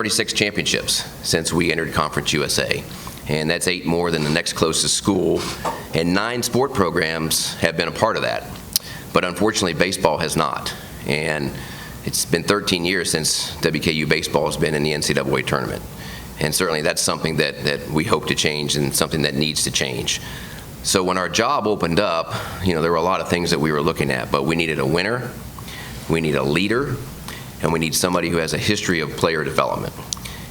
36 championships since we entered Conference USA, and that's 8 more than the next closest school, and 9 sport programs have been a part of that. But unfortunately, baseball has not, and it's been 13 years since WKU baseball has been in the NCAA tournament, and certainly that's something that we hope to change and something that needs to change. So when our job opened up, there were a lot of things that we were looking at, but we needed a winner, we need a leader, and we need somebody who has a history of player development.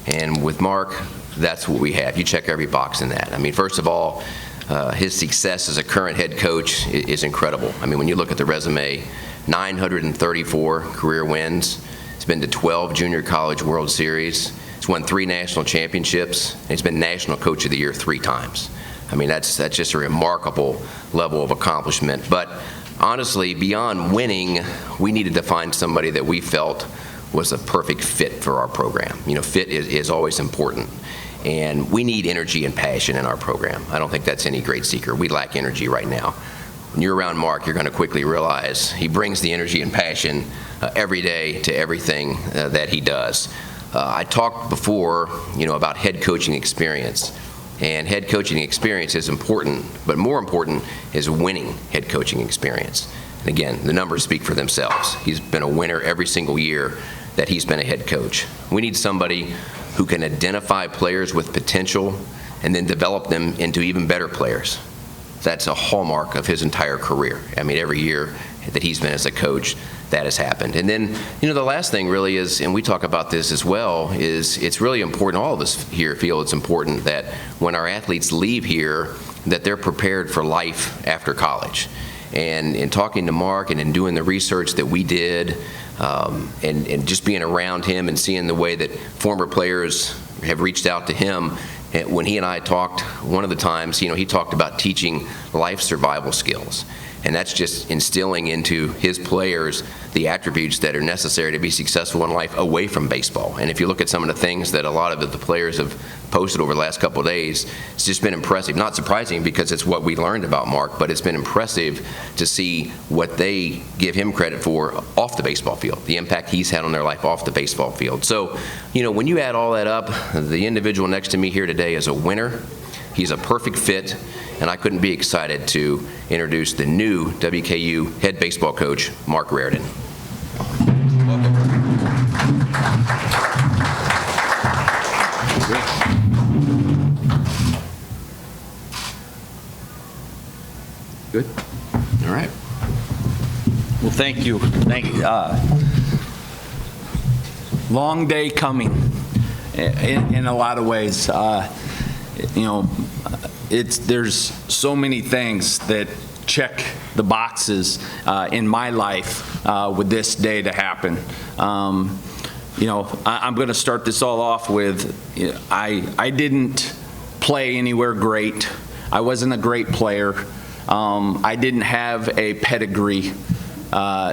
And with Marc, that's what we have. You check every box in that. I mean, first of all, his success as a current head coach is incredible. I mean, when you look at the resume, 934 career wins. He's been to 12 Junior College World Series. He's won 3 national championships. And he's been National Coach of the Year 3 times. I mean, that's just a remarkable level of accomplishment. But honestly, beyond winning, we needed to find somebody that we felt was a perfect fit for our program. Fit is always important. And we need energy and passion in our program. I don't think that's any great secret. We lack energy right now. When you're around Marc, you're going to quickly realize he brings the energy and passion every day to everything that he does. I talked before, about head coaching experience. And head coaching experience is important, but more important is winning head coaching experience. And again, the numbers speak for themselves. He's been a winner every single year that he's been a head coach. We need somebody who can identify players with potential and then develop them into even better players. That's a hallmark of his entire career. I mean, every year that he's been as a coach, that has happened. And then, the last thing really is, and we talk about this as well, is it's really important, all of us here feel it's important that when our athletes leave here, that they're prepared for life after college. And in talking to Marc and in doing the research that we did, and just being around him and seeing the way that former players have reached out to him, when he and I talked, one of the times, he talked about teaching life survival skills. And that's just instilling into his players the attributes that are necessary to be successful in life away from baseball. And if you look at some of the things that a lot of the players have posted over the last couple of days, it's just been impressive. Not surprising because it's what we learned about Marc, but it's been impressive to see what they give him credit for off the baseball field, the impact he's had on their life off the baseball field. So, when you add all that up, the individual next to me here today is a winner. He's a perfect fit, and I couldn't be excited to introduce the new WKU head baseball coach, Marc Rardin. Welcome. Good. All right. Well, thank you. Long day coming in a lot of ways. There's so many things that check the boxes in my life with this day to happen. I'm going to start this all off with, I didn't play anywhere great. I wasn't a great player. I didn't have a pedigree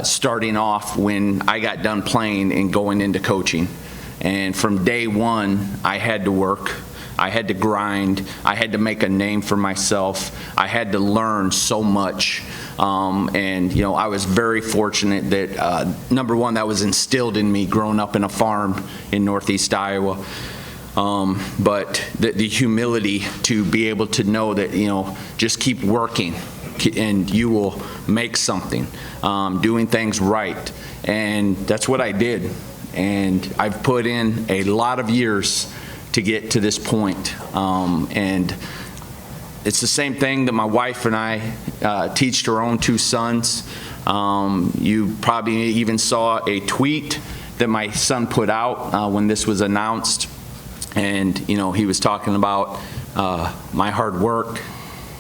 starting off when I got done playing and going into coaching. And from day one, I had to work. I had to grind. I had to make a name for myself. I had to learn so much. I was very fortunate that, number one, that was instilled in me growing up in a farm in Northeast Iowa. But the humility to be able to know that, just keep working and you will make something, doing things right. And that's what I did. And I've put in a lot of years to get to this point. And it's the same thing that my wife and I teach our own 2 sons. You probably even saw a tweet that my son put out when this was announced. And, he was talking about my hard work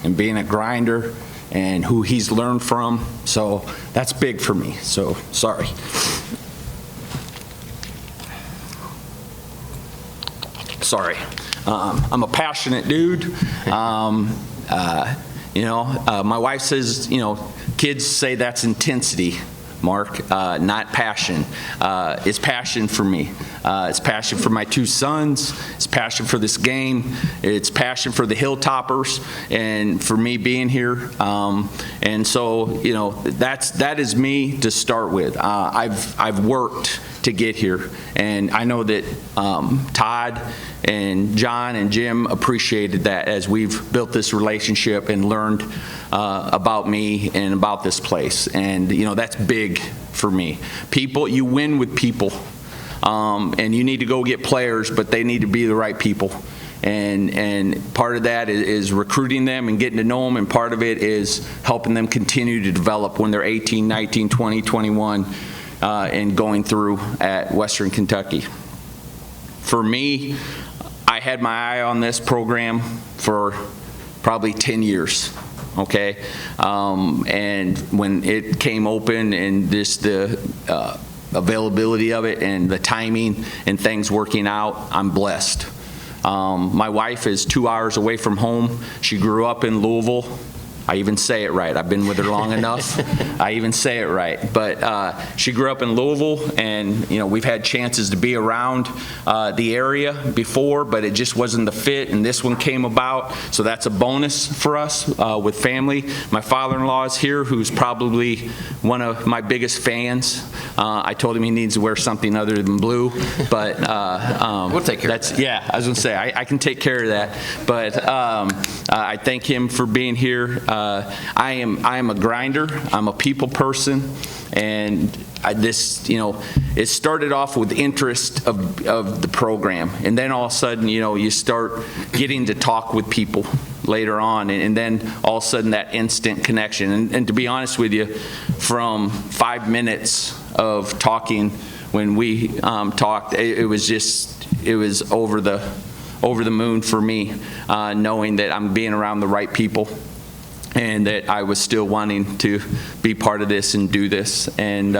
and being a grinder and who he's learned from. So that's big for me. So sorry. Sorry. I'm a passionate dude. My wife says, kids say that's intensity, Marc, not passion. It's passion for me. It's passion for my 2 sons. It's passion for this game. It's passion for the Hilltoppers and for me being here. And so, that is me to start with. I've worked to get here. And I know that Todd and John and Jim appreciated that as we've built this relationship and learned about me and about this place. And, that's big for me. People, you win with people. And you need to go get players, but they need to be the right people. And part of that is recruiting them and getting to know them, and part of it is helping them continue to develop when they're 18, 19, 20, 21, and going through at Western Kentucky. For me, I had my eye on this program for probably 10 years, okay? And when it came open and just the availability of it and the timing and things working out, I'm blessed. My wife is 2 hours away from home. She grew up in Louisville. I even say it right. I've been with her long enough. I even say it right. But she grew up in Louisville, and we've had chances to be around the area before, but it just wasn't the fit, and this one came about, so that's a bonus for us with family. My father-in-law is here, who's probably one of my biggest fans. I told him he needs to wear something other than blue, but we'll take care of that. Yeah, I was going to say, I can take care of that. But I thank him for being here. I am a grinder. I'm a people person, and it started off with interest of the program, and then all of a sudden, you start getting to talk with people later on, and then all of a sudden that instant connection. And to be honest with you, from 5 minutes of talking when we talked, it was over the moon for me, knowing that I'm being around the right people, and that I was still wanting to be part of this and do this. And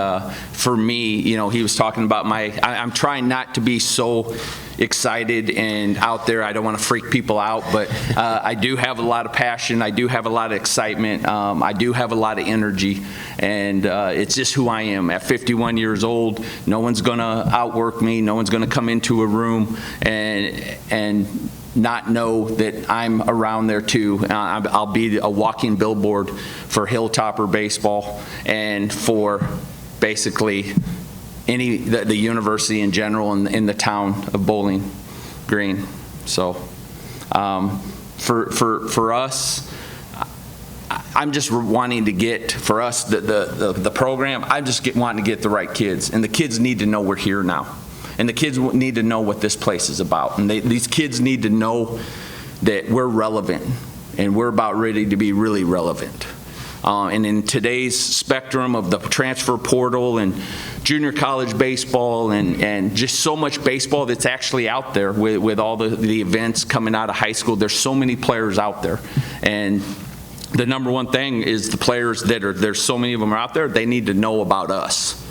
for me, he was talking about I'm trying not to be so excited and out there. I don't want to freak people out, but I do have a lot of passion. I do have a lot of excitement. I do have a lot of energy, and it's just who I am. At 51 years old, no one's going to outwork me. No one's going to come into a room and not know that I'm around there too. I'll be a walking billboard for Hilltopper baseball and for basically the university in general in the town of Bowling Green. So for us, I'm just wanting to get, for us, the program, I'm just wanting to get the right kids, and the kids need to know we're here now. And the kids need to know what this place is about. And these kids need to know that we're relevant, and we're about ready to be really relevant. And in today's spectrum of the transfer portal and junior college baseball and just so much baseball that's actually out there with all the events coming out of high school, there's so many players out there. And the number one thing is the players there's so many of them out there, they need to know about us.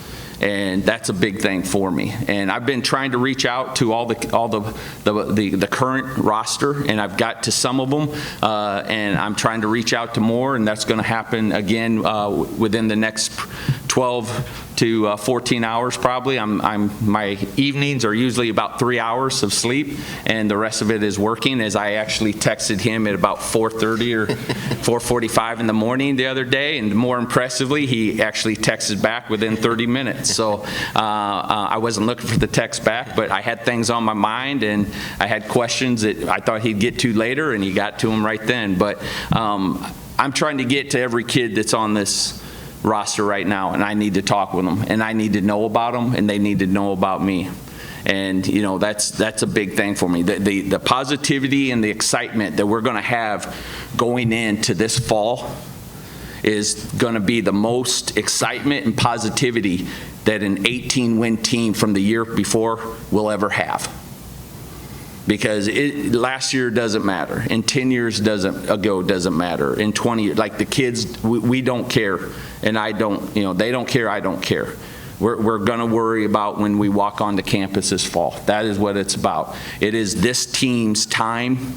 And that's a big thing for me. And I've been trying to reach out to all the current roster, and I've got to some of them, and I'm trying to reach out to more, and that's going to happen again within the next 12 to 14 hours probably. My evenings are usually about 3 hours of sleep, and the rest of it is working, as I actually texted him at about 4:30 or 4:45 in the morning the other day, and more impressively, he actually texted back within 30 minutes. So I wasn't looking for the text back, but I had things on my mind, and I had questions that I thought he'd get to later, and he got to them right then. But I'm trying to get to every kid that's on this roster right now, and I need to talk with them, and I need to know about them, and they need to know about me. And that's a big thing for me. The positivity and the excitement that we're going to have going into this fall is going to be the most excitement and positivity that an 18-win team from the year before will ever have. Because last year doesn't matter, and 10 years ago doesn't matter, in 20 years, like the kids, we don't care, and I don't, they don't care, I don't care. We're going to worry about when we walk onto campus this fall. That is what it's about. It is this team's time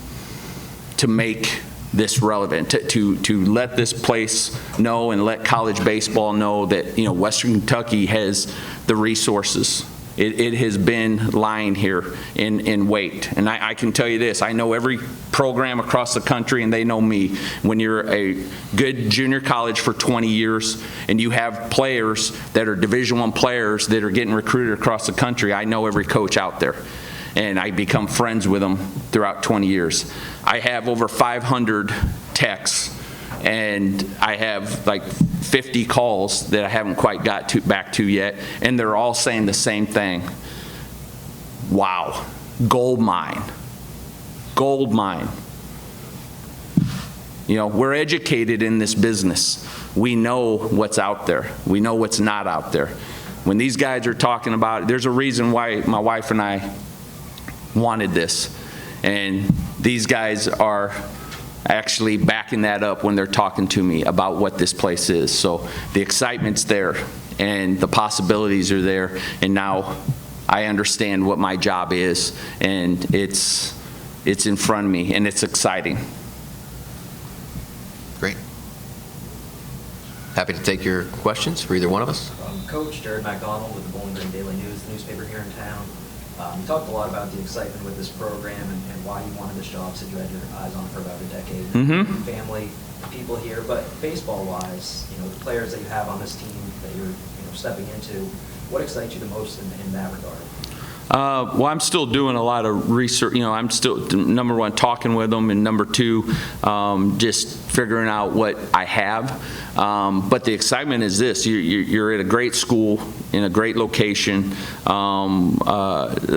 to make this relevant, to let this place know and let college baseball know that Western Kentucky has the resources It has been lying here in wait. And I can tell you this, I know every program across the country, and they know me. When you're a good junior college for 20 years and you have players that are Division I players that are getting recruited across the country, I know every coach out there. And I become friends with them throughout 20 years. I have over 500 texts, and I have like 50 calls that I haven't quite got back to yet, and they're all saying the same thing. Wow, gold mine, gold mine. You know, we're educated in this business. We know what's out there. We know what's not out there. When these guys are talking about it, there's a reason why my wife and I wanted this, and these guys are actually backing that up when they're talking to me about what this place is. So the excitement's there, and the possibilities are there, and now I understand what my job is, and it's in front of me, and it's exciting. Great. Happy to take your questions for either one of us. Coach Jared McDonald with the Bowling Green Daily News, the newspaper here in town. You talked a lot about the excitement with this program and why you wanted this job, said you had your eyes on it for about a decade. Family, people here, but baseball-wise, you know, the players that you have on this team that you're stepping into, what excites you the most in that regard? Well, I'm still doing a lot of research. You know, I'm still, number one, talking with them, and number two, just figuring out what I have. But the excitement is this: you're at a great school in a great location. The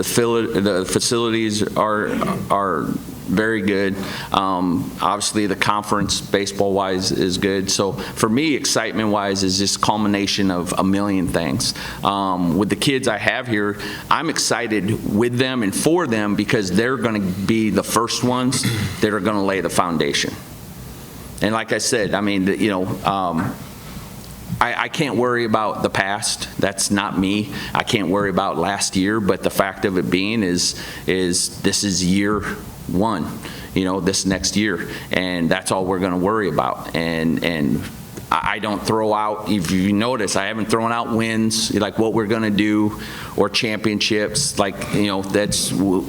facilities are very good. Obviously, the conference, baseball-wise, is good. So for me, excitement-wise, is just culmination of a million things. With the kids I have here, I'm excited with them and for them because they're going to be the first ones that are going to lay the foundation. And like I said, I mean, you know, I can't worry about the past. That's not me. I can't worry about last year, but the fact of it being is this is year one, you know, this next year, and that's all we're going to worry about. And I don't throw out, if you notice, I haven't thrown out wins, like what we're going to do, or championships, like, you know, that's, all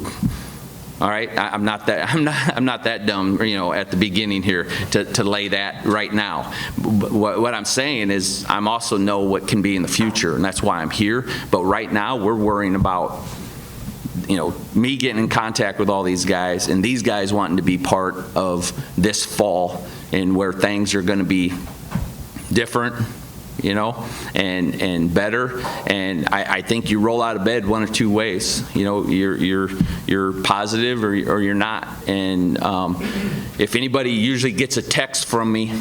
right, I'm not that dumb, you know, at the beginning here to lay that right now. What I'm saying is I'm also know what can be in the future, and that's why I'm here. But right now we're worrying about, you know, me getting in contact with all these guys, and these guys wanting to be part of this fall, and where things are going to be different, you know, and better. And I think you roll out of bed one of two ways. You know, you're positive or you're not. And if anybody usually gets a text from me,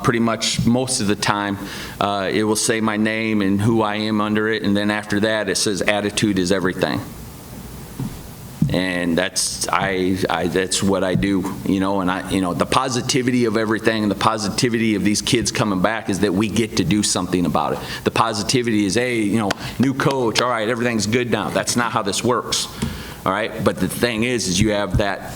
pretty much most of the time, it will say my name and who I am under it, and then after that it says attitude is everything. And that's what I do, you know. And you know, the positivity of everything, and the positivity of these kids coming back is that we get to do something about it. The positivity is, hey, you know, new coach, all right, everything's good now. That's not how this works, all right. But the thing is you have that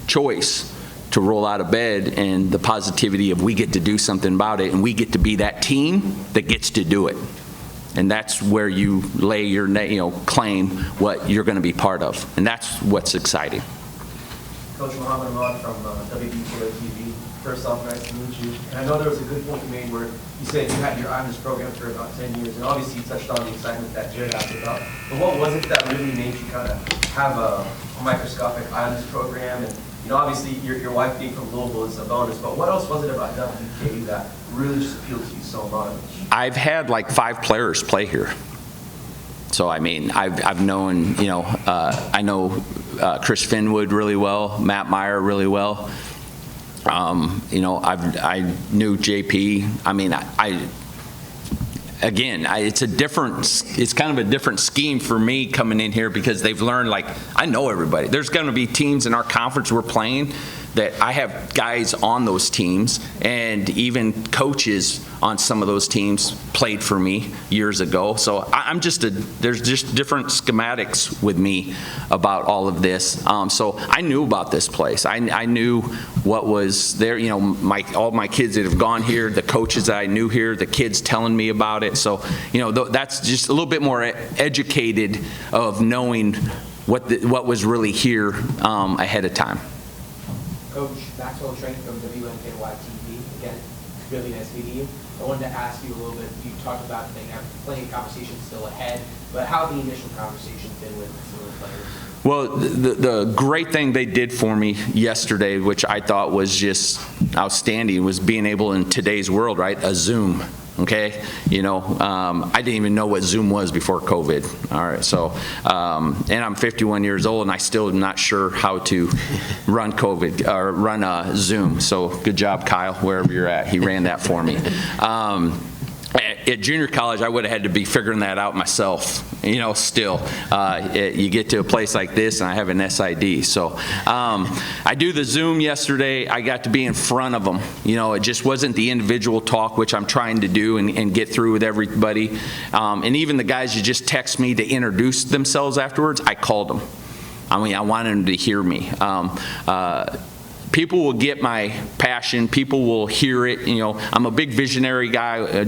choice to roll out of bed, and the positivity of we get to do something about it, and we get to be that team that gets to do it. And that's where you lay your, you know, claim what you're going to be part of. And that's what's exciting. Coach Muhammad Ahmad from WKU TV. First off, nice to meet you. And I know there was a good point you made where you said you had your eye on this program for about 10 years. And obviously you touched on the excitement that Jared asked about. But what was it that really made you kind of have a microscopic eye on this program? And, you know, obviously your wife being from Louisville is a bonus. But what else was it about WKU that really just appealed to you so much? I've had like 5 players play here. So, I mean, I've known, you know, I know Chris Finwood really well, Matt Meyer really well. You know, I knew JP. I mean, it's kind of a different scheme for me coming in here because they've learned, like, I know everybody. There's going to be teams in our conference we're playing that I have guys on those teams, and even coaches on some of those teams played for me years ago. So there's just different schematics with me about all of this. So I knew about this place. I knew what was there. You know, all my kids that have gone here, the coaches that I knew here, the kids telling me about it. So, you know, that's just a little bit more educated of knowing what was really here ahead of time. Coach Maxwell training from WKU TV. Again, really nice meeting you. I wanted to ask you a little bit, you talked about plenty of conversations still ahead, but how have the initial conversations been with some of the players? Well, the great thing they did for me yesterday, which I thought was just outstanding, was being able in today's world, right, a Zoom. Okay, you know, I didn't even know what Zoom was before COVID. All right, so, and I'm 51 years old, and I still am not sure how to run COVID or run Zoom. So good job, Kyle, wherever you're at. He ran that for me. At junior college, I would have had to be figuring that out myself. You know, still, you get to a place like this, and I have an SID. So I do the Zoom yesterday. I got to be in front of them. You know, it just wasn't the individual talk, which I'm trying to do and get through with everybody. And even the guys who just text me to introduce themselves afterwards, I called them. I mean, I wanted them to hear me. People will get my passion. People will hear it. You know, I'm a big visionary guy.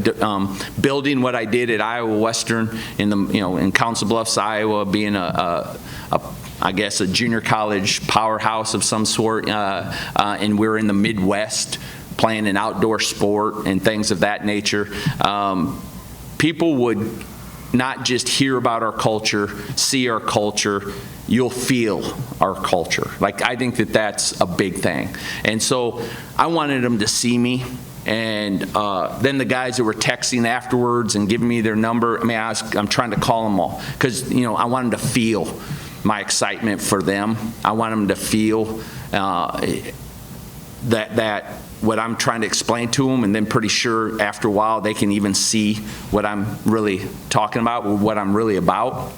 Building what I did at Iowa Western in Council Bluffs, Iowa, being I guess a junior college powerhouse of some sort, and we're in the Midwest playing an outdoor sport and things of that nature. People would not just hear about our culture, see our culture, you'll feel our culture. Like, I think that that's a big thing. And so I wanted them to see me. And then the guys that were texting afterwards and giving me their number, I mean, I'm trying to call them all because, you know, I wanted to feel my excitement for them. I want them to feel that what I'm trying to explain to them, and then pretty sure after a while they can even see what I'm really talking about, what I'm really about,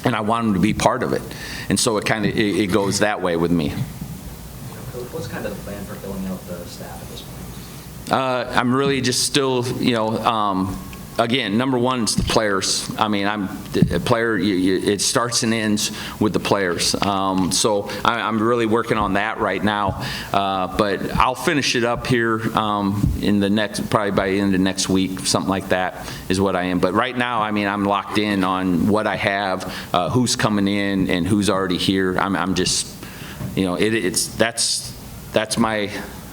and I want them to be part of it. And so it goes that way with me. Coach, what's kind of the plan for filling out the staff at this point? I'm really just still, you know, again, number one is the players. I mean, I'm a player. It starts and ends with the players. So I'm really working on that right now. But I'll finish it up here in the next, probably by the end of next week, something like that is what I am. But right now, I mean, I'm locked in on what I have, who's coming in, and who's already here. I'm just, you know, that's my.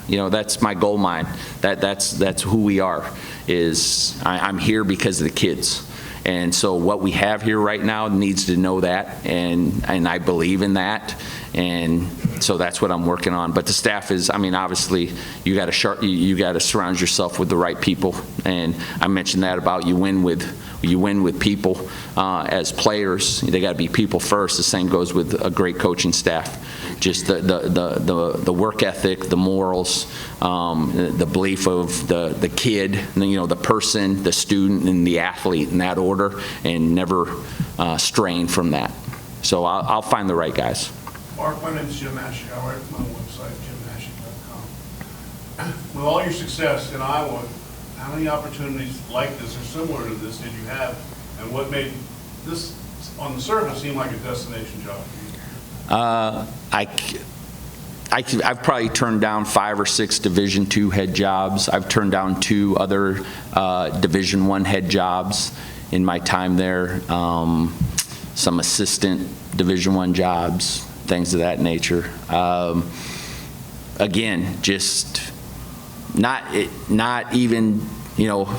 You know, that's my gold mine. That's who we are. I'm here because of the kids. And so what we have here right now needs to know that, and I believe in that. And so that's what I'm working on. But the staff is, I mean, obviously you got to surround yourself with the right people. And I mentioned that about you win with people as players. They got to be people first. The same goes with a great coaching staff. Just the work ethic, the morals, the belief of the kid, you know, the person, the student, and the athlete in that order, and never straying from that. So I'll find the right guys. Marc, my name is Jim Ashik. I write for my website, jimashik.com. With all your success in Iowa, how many opportunities like this or similar to this did you have, and what made this, on the surface, seem like a destination job for you? I've probably turned down 5 or 6 Division II head jobs. I've turned down 2 other Division I head jobs in my time there. Some assistant Division I jobs, things of that nature. Again, just not even, you know,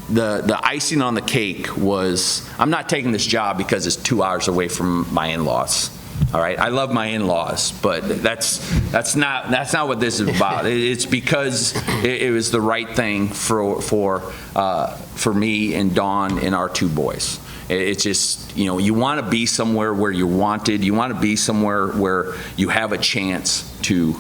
the icing on the cake was, I'm not taking this job because it's 2 hours away from my in-laws. All right, I love my in-laws, but that's not what this is about. It's because it was the right thing for me and Dawn and our 2 boys. It's just, you know, you want to be somewhere where you're wanted. You want to be somewhere where you have a chance to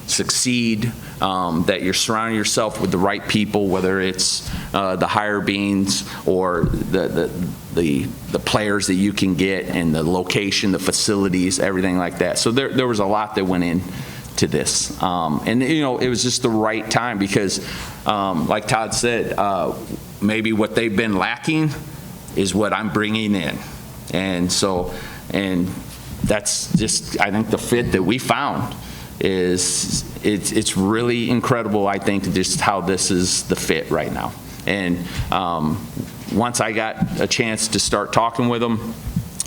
succeed, that you're surrounding yourself with the right people, whether it's the higher beings or the players that you can get, and the location, the facilities, everything like that. So there was a lot that went in to this. And, you know, it was just the right time because, like Todd said, maybe what they've been lacking is what I'm bringing in. And so, and that's just, I think the fit that we found is, it's really incredible, I think, just how this is the fit right now. And once I got a chance to start talking with them,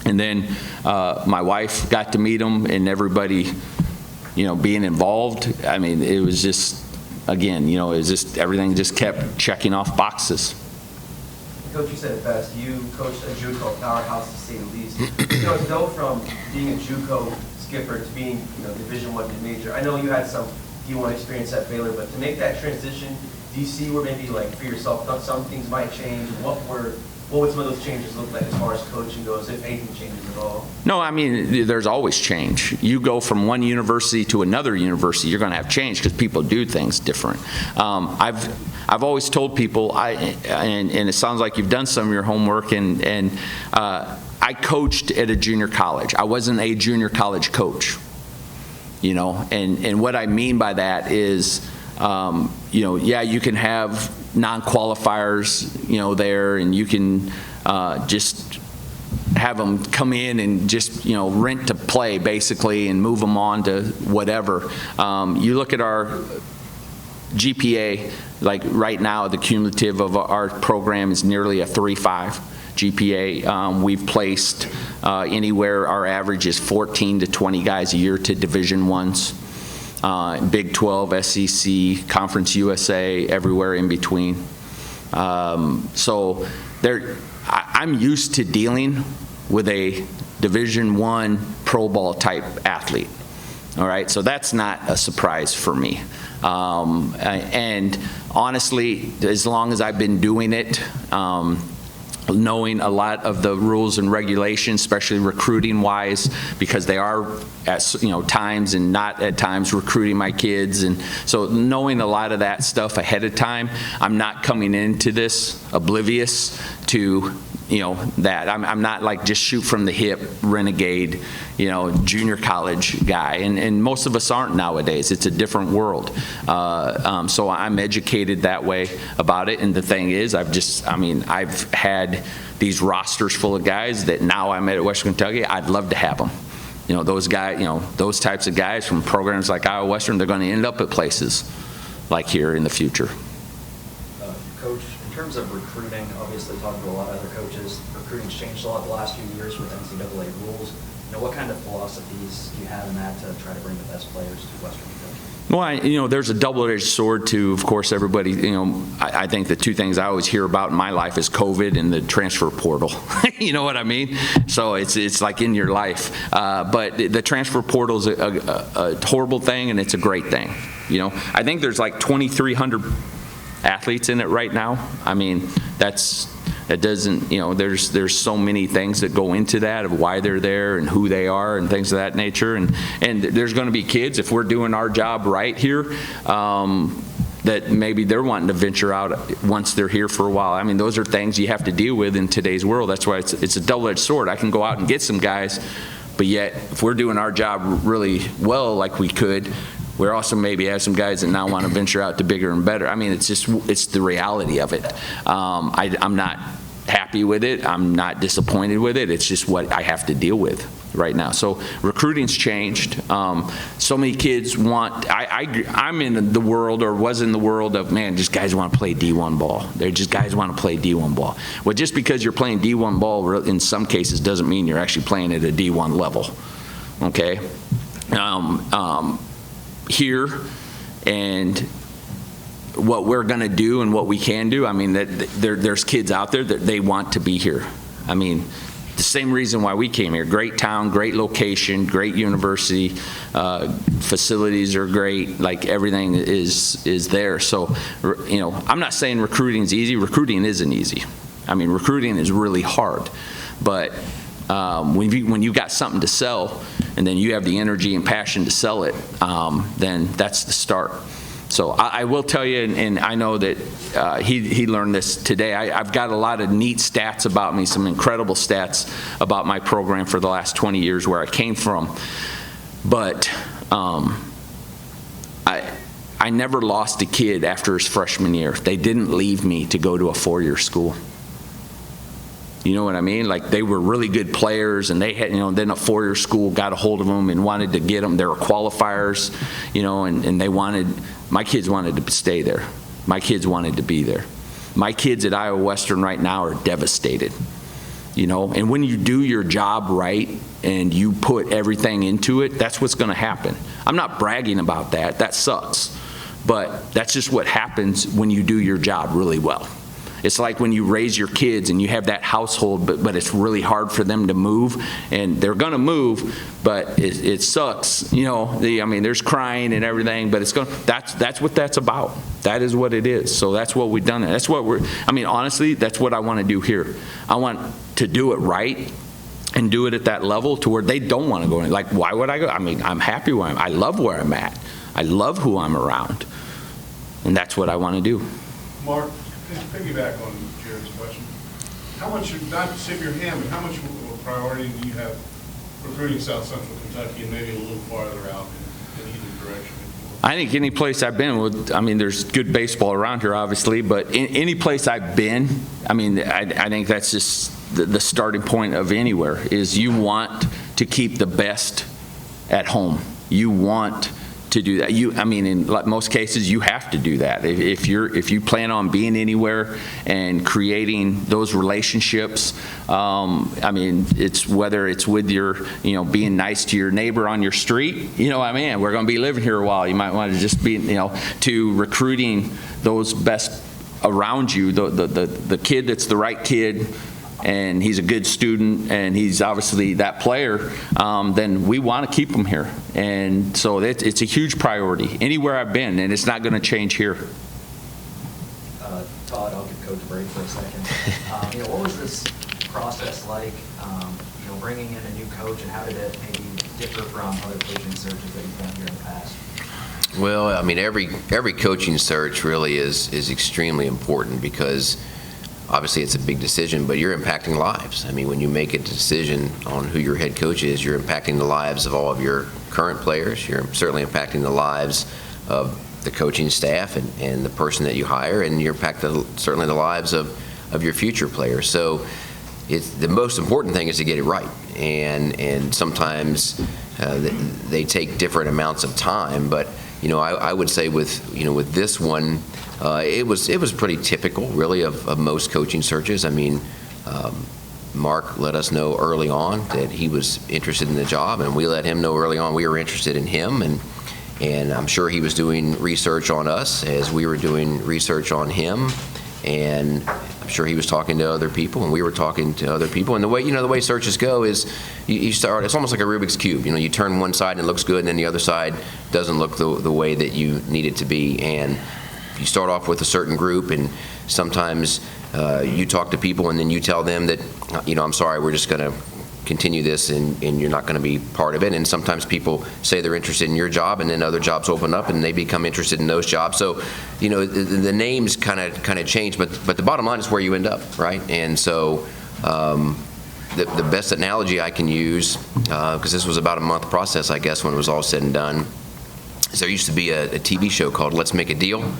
and then my wife got to meet them, and everybody, you know, being involved, I mean, it was just, again, you know, it was just, everything just kept checking off boxes. Coach, you said it best. You coached a JUCO powerhouse, to say the least. You know, to go from being a JUCO skipper to being, you know, Division I major. I know you had some D1 experience at Baylor, but to make that transition, do you see where maybe, like, for yourself, some things might change? What would some of those changes look like as far as coaching goes, if anything changes at all? No, I mean, there's always change. You go from one university to another university, you're going to have change because people do things different. I've always told people, and it sounds like you've done some of your homework, and I coached at a junior college. I wasn't a junior college coach, you know, and what I mean by that is, you know, yeah, you can have non-qualifiers, you know, there, and you can just have them come in and just, you know, rent to play basically and move them on to whatever. You look at our GPA, like right now, the cumulative of our program is nearly a 3.5 GPA. We've placed anywhere, our average is 14 to 20 guys a year to Division I's. Big 12, SEC, Conference USA, everywhere in between. So I'm used to dealing with a Division I pro ball type athlete. All right, so that's not a surprise for me. And honestly, as long as I've been doing it, knowing a lot of the rules and regulations, especially recruiting-wise, because they are at, you know, times and not at times recruiting my kids, and so knowing a lot of that stuff ahead of time, I'm not coming into this oblivious to, you know, that. I'm not like just shoot from the hip, renegade, you know, junior college guy, and most of us aren't nowadays. It's a different world. So I'm educated that way about it, and the thing is, I've had these rosters full of guys that now I'm at Western Kentucky, I'd love to have them. You know, those guys, you know, those types of guys from programs like Iowa Western, they're going to end up at places like here in the future. Coach, in terms of recruiting, obviously talking to a lot of other coaches, recruiting's changed a lot the last few years with NCAA rules. You know, what kind of philosophies do you have in that to try to bring the best players to Western Kentucky? Well, you know, there's a double-edged sword to, of course, everybody, you know, I think the two things I always hear about in my life is COVID and the transfer portal. You know what I mean? So it's like in your life. But the transfer portal is a horrible thing, and it's a great thing. You know, I think there's like 2,300 athletes in it right now. I mean, it doesn't, you know, there's so many things that go into that of why they're there and who they are and things of that nature, and there's going to be kids, if we're doing our job right here, that maybe they're wanting to venture out once they're here for a while. I mean, those are things you have to deal with in today's world. That's why it's a double-edged sword. I can go out and get some guys, but yet if we're doing our job really well like we could, we're also maybe have some guys that now want to venture out to bigger and better. I mean, it's the reality of it. I'm not happy with it. I'm not disappointed with it. It's just what I have to deal with right now. So recruiting's changed. So many kids want, I'm in the world, or was in the world of, man, just guys want to play D1 ball. They're just guys want to play D1 ball. Well, just because you're playing D1 ball in some cases doesn't mean you're actually playing at a D1 level. Okay? Here, and what we're going to do and what we can do, I mean, there's kids out there that they want to be here. I mean, the same reason why we came here. Great town, great location, great university, facilities are great, like everything is there. So, you know, I'm not saying recruiting is easy. Recruiting isn't easy. I mean, recruiting is really hard. But when you got something to sell, and then you have the energy and passion to sell it, then that's the start. So I will tell you, and I know that he learned this today, I've got a lot of neat stats about me, some incredible stats about my program for the last 20 years where I came from. But I never lost a kid after his freshman year. They didn't leave me to go to a four-year school. You know what I mean? Like, they were really good players, and they had, then a four-year school got a hold of them and wanted to get them. There were qualifiers, and they wanted, my kids wanted to stay there. My kids wanted to be there. My kids at Iowa Western right now are devastated, and when you do your job right and you put everything into it, that's what's going to happen. I'm not bragging about that. That sucks. But that's just what happens when you do your job really well. It's like when you raise your kids and you have that household, but it's really hard for them to move, and they're going to move, but it sucks. There's crying and everything, but that's what that's about. That is what it is. So that's what we've done. That's what honestly, that's what I want to do here. I want to do it right and do it at that level to where they don't want to go in. Like, why would I go? I'm happy where I love where I'm at. I love who I'm around. And that's what I want to do. Mark, just piggyback on Jared's question. How much, not to sip your hand, but how much of a priority do you have recruiting South Central Kentucky and maybe a little farther out in either direction? I think any place I've been, there's good baseball around here, obviously, but any place I've been, I think that's just the starting point of anywhere, is you want to keep the best at home. You want to do that. In most cases, you have to do that. If you plan on being anywhere and creating those relationships, it's whether it's with your, being nice to your neighbor on your street, we're going to be living here a while. You might want to just be, to recruiting those best around you, the kid that's the right kid, and he's a good student, and he's obviously that player, then we want to keep him here. And so it's a huge priority anywhere I've been, and it's not going to change here. Todd, I'll give Coach a break for a second. What was this process like, bringing in a new coach, and how did it maybe differ from other coaching searches that you've done here in the past? Well, every coaching search really is extremely important, because obviously it's a big decision, but you're impacting lives. When you make a decision on who your head coach is, you're impacting the lives of all of your current players. You're certainly impacting the lives of the coaching staff and the person that you hire, and you're impacting certainly the lives of your future players. So the most important thing is to get it right, and sometimes they take different amounts of time, but I would say with this one, it was pretty typical, really, of most coaching searches. Marc let us know early on that he was interested in the job, and we let him know early on we were interested in him, and I'm sure he was doing research on us as we were doing research on him, and I'm sure he was talking to other people, and we were talking to other people. And the way searches go is you start. It's almost like a Rubik's Cube. You turn one side and it looks good, and then the other side doesn't look the way that you need it to be. And you start off with a certain group, and sometimes you talk to people, and then you tell them that, I'm sorry, we're just going to continue this, and you're not going to be part of it. And sometimes people say they're interested in your job, and then other jobs open up, and they become interested in those jobs. So, the names kind of change, but the bottom line is where you end up, right? And so the best analogy I can use, because this was about a month process, I guess, when it was all said and done, is there used to be a TV show called Let's Make a Deal.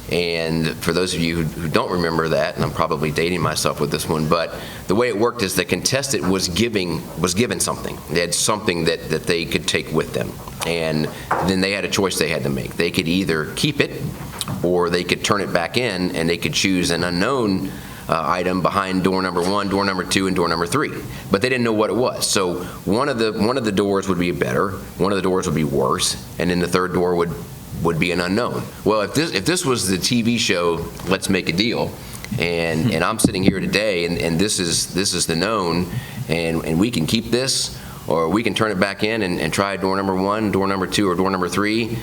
And for those of you who don't remember that, and I'm probably dating myself with this one, but the way it worked is the contestant was given something. They had something that they could take with them. And then they had a choice they had to make. They could either keep it, or they could turn it back in, and they could choose an unknown item behind door number 1, door number 2, and door number 3. But they didn't know what it was. So one of the doors would be better, one of the doors would be worse, and then the third door would be an unknown. Well, if this was the TV show Let's Make a Deal, and I'm sitting here today, and this is the known, and we can keep this, or we can turn it back in and try door number 1, door number 2, or door number 3.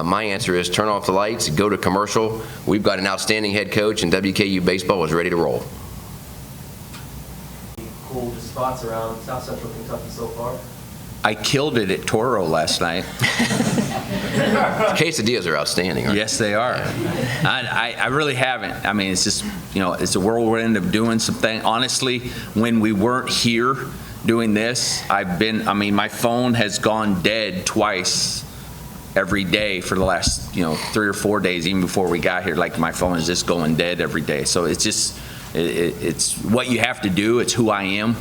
My answer is turn off the lights, go to commercial. We've got an outstanding head coach, and WKU baseball is ready to roll. Cool. Just thoughts around South Central Kentucky so far? I killed it at Toro last night. The quesadillas are outstanding, right? Yes, they are. I really haven't. It's just, it's a whirlwind of doing something. Honestly, when we weren't here doing this, my phone has gone dead twice every day for the last, 3 or 4 days, even before we got here. Like, my phone is just going dead every day. So it's just, it's what you have to do. It's who I am.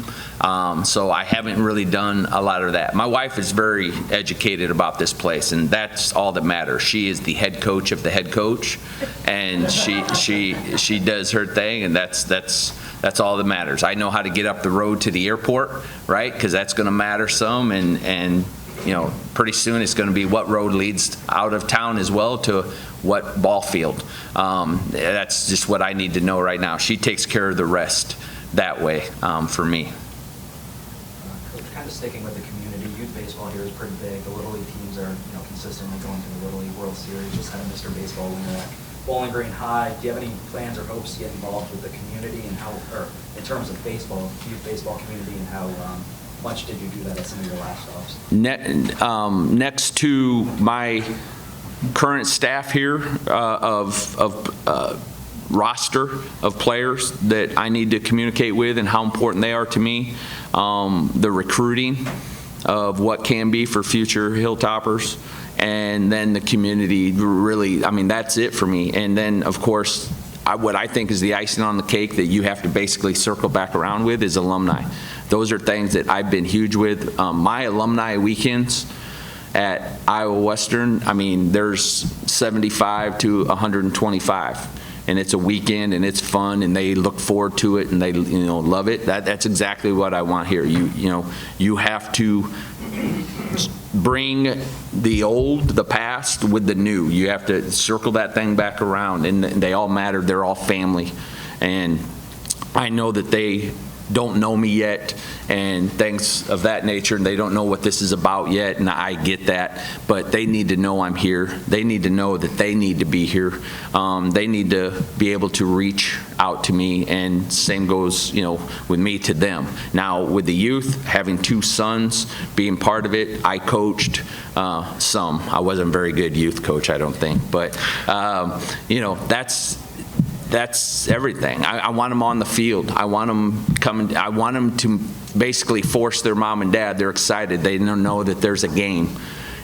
So I haven't really done a lot of that. My wife is very educated about this place, and that's all that matters. She is the head coach of the head coach, and she does her thing, and that's all that matters. I know how to get up the road to the airport, right? Because that's going to matter some, and pretty soon it's going to be what road leads out of town as well to what ball field. That's just what I need to know right now. She takes care of the rest that way for me. Coach, kind of sticking with the community, youth baseball here is pretty big. The Little League teams are consistently going to the Little League World Series. Just had a Mr. Baseball winner at Bowling Green High. Do you have any plans or hopes to get involved with the community and how, or in terms of baseball, youth baseball community, and how much did you do that at some of your last stops? Next to my current staff here of roster of players that I need to communicate with and how important they are to me, the recruiting of what can be for future Hilltoppers, and then the community, really, I mean, that's it for me. And then, of course, what I think is the icing on the cake that you have to basically circle back around with is alumni. Those are things that I've been huge with. My alumni weekends at Iowa Western, I mean, there's 75 to 125. And it's a weekend, and it's fun, and they look forward to it, and they love it. That's exactly what I want here. You have to bring the old, the past, with the new. You have to circle that thing back around, and they all matter. They're all family, and I know that they don't know me yet and things of that nature, and they don't know what this is about yet, and I get that, but they need to know I'm here. They need to know that they need to be here. They need to be able to reach out to me, and same goes, with me to them. Now, with the youth, having 2 sons, being part of it, I coached some. I wasn't a very good youth coach, I don't think, but that's everything. I want them on the field. I want them coming. I want them to basically force their mom and dad. They're excited. They don't know that there's a game,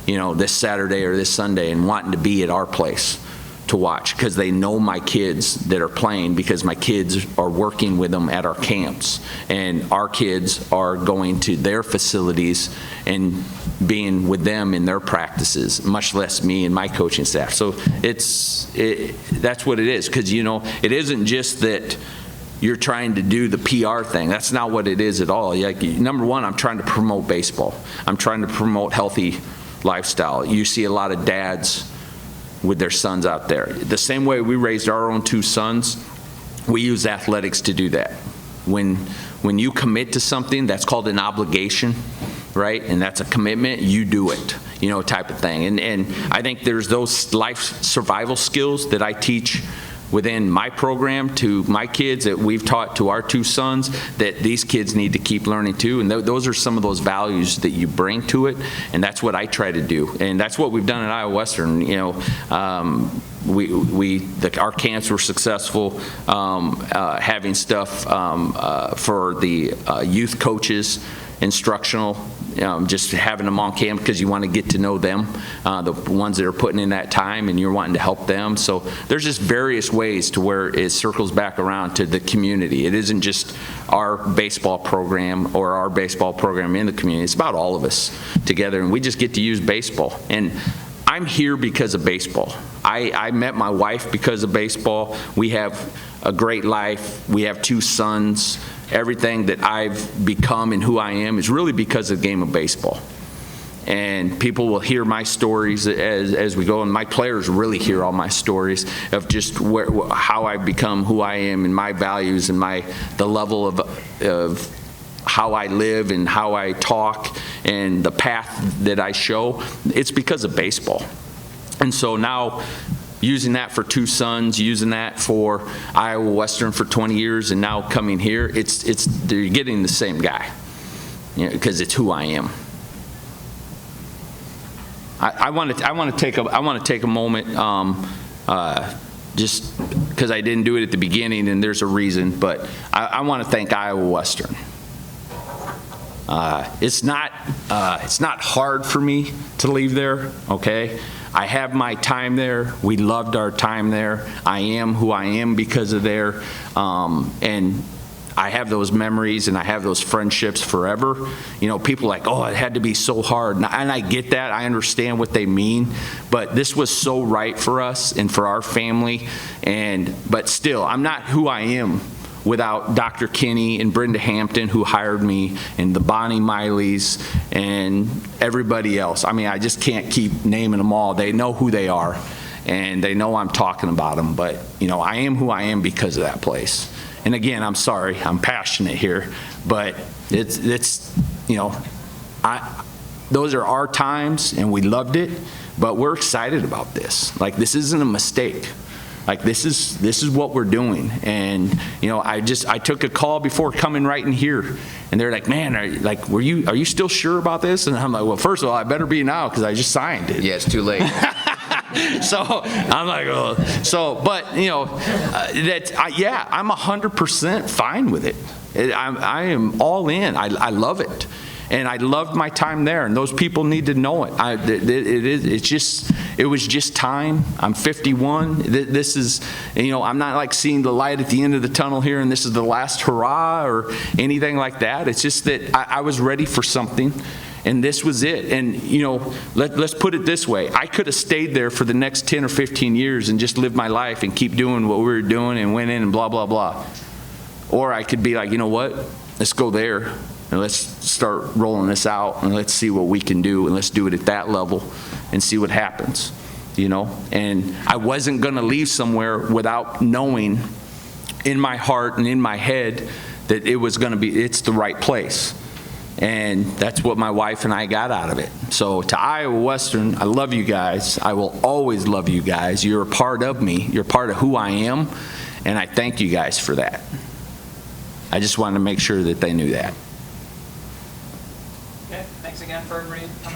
this Saturday or this Sunday, and wanting to be at our place to watch, because they know my kids that are playing, because my kids are working with them at our camps, and our kids are going to their facilities and being with them in their practices, much less me and my coaching staff. So that's what it is, because it isn't just that you're trying to do the PR thing. That's not what it is at all. Number one, I'm trying to promote baseball. I'm trying to promote healthy lifestyle. You see a lot of dads with their sons out there. The same way we raised our own 2 sons, we use athletics to do that. When you commit to something, that's called an obligation, right? And that's a commitment, you do it, type of thing. And I think there's those life survival skills that I teach within my program to my kids, that we've taught to our 2 sons, that these kids need to keep learning too. And those are some of those values that you bring to it, and that's what I try to do. And that's what we've done at Iowa Western. Our camps were successful, having stuff for the youth coaches, instructional, just having them on camp, because you want to get to know them, the ones that are putting in that time, and you're wanting to help them. So there's just various ways to where it circles back around to the community. It isn't just our baseball program or our baseball program in the community. It's about all of us together, and we just get to use baseball. And I'm here because of baseball. I met my wife because of baseball. We have a great life. We have 2 sons. Everything that I've become and who I am is really because of the game of baseball. And people will hear my stories as we go, and my players really hear all my stories of just how I've become who I am, and my values, and the level of how I live and how I talk and the path that I show. It's because of baseball. And so now, using that for 2 sons, using that for Iowa Western for 20 years, and now coming here, they're getting the same guy, because it's who I am. I want to take a moment, just because I didn't do it at the beginning, and there's a reason, but I want to thank Iowa Western. It's not hard for me to leave there, okay? I have my time there. We loved our time there. I am who I am because of there. And I have those memories and I have those friendships forever. You know, people are like, oh, it had to be so hard. And I get that. I understand what they mean. But this was so right for us and for our family. But still, I'm not who I am without Dr. Kinney and Brenda Hampton, who hired me, and the Bonnie Mileys and everybody else. I mean, I just can't keep naming them all. They know who they are, and they know I'm talking about them. But, you know, I am who I am because of that place. And again, I'm sorry, I'm passionate here, but it's you know, those are our times, and we loved it, but we're excited about this. Like, this isn't a mistake. Like, this is what we're doing. And, you know, I took a call before coming right in here, and they're like, man, are you still sure about this? And I'm like, well, first of all, I better be now because I just signed it. Yeah, it's too late. So I'm like, oh. So, but, you know, yeah, I'm 100% fine with it. I am all in. I love it. And I loved my time there, and those people need to know it. It was just time. I'm 51. This is, you know, I'm not like seeing the light at the end of the tunnel here, and this is the last hurrah or anything like that. It's just that I was ready for something, and this was it. And, you know, let's put it this way. I could have stayed there for the next 10 or 15 years and just lived my life and keep doing what we were doing and went in and blah, blah, blah. Or I could be like, you know what, let's go there. And let's start rolling this out, and let's see what we can do, and let's do it at that level and see what happens, you know? And I wasn't going to leave somewhere without knowing in my heart and in my head that it was going to be, it's the right place. And that's what my wife and I got out of it. So to Iowa Western, I love you guys. I will always love you guys. You're a part of me. You're part of who I am, and I thank you guys for that. I just wanted to make sure that they knew that. Okay, thanks again for everybody coming out.